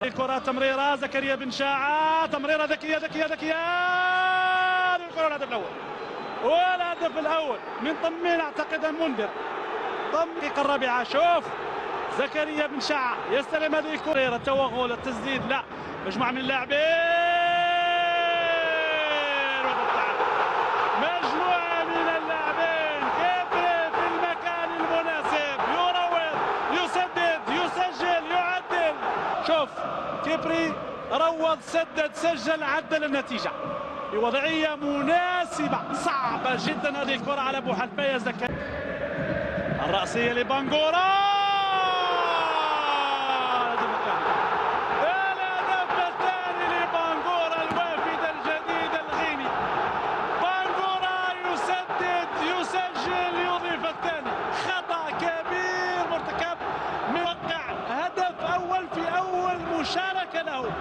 الكرة تمريرة زكريا بن شاعة، تمريرة ذكية ذكية ذكية، الكرة الهدف الأول والهدف الأول من طمين أعتقد المنذر. الدقيقة الرابعة. شوف زكريا بن شاعة يستلم هذه الكرة، التوغل التسديد، لا مجموعة من اللاعبين، مجموعة من اللاعبين كبري في المكان المناسب، يروض يسدد يسجل يعدل. شوف كبري روض سدد سجل عدل النتيجة بوضعية مناسبة. صعبة جدا هذه الكرة على بوحلباية زكريا، الرأسية لبانغورا، الهدف الثاني لبانغورا الوافد الجديد الغيني. بانغورا يسدد يسجل يضيف الثاني. خطأ كبير مرتكب من وقع هدف أول في أول مشاركة له.